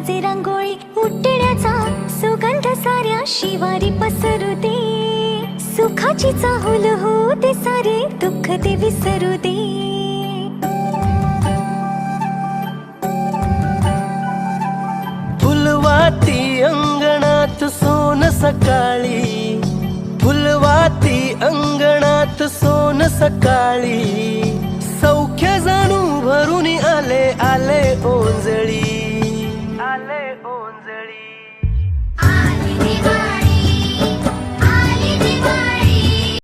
वाजे रांगोळी उठण्याचा सुगंध साऱ्या शिवारी पसरू दे. सुखाची चाहुल होऊ दे सारे दुःख ते विसरू दे. फुलवाती अंगणात सोन सकाळी, फुलवाती अंगणात सोन सकाळी. सौख्य जाणू भरून आले आले ओंजळी.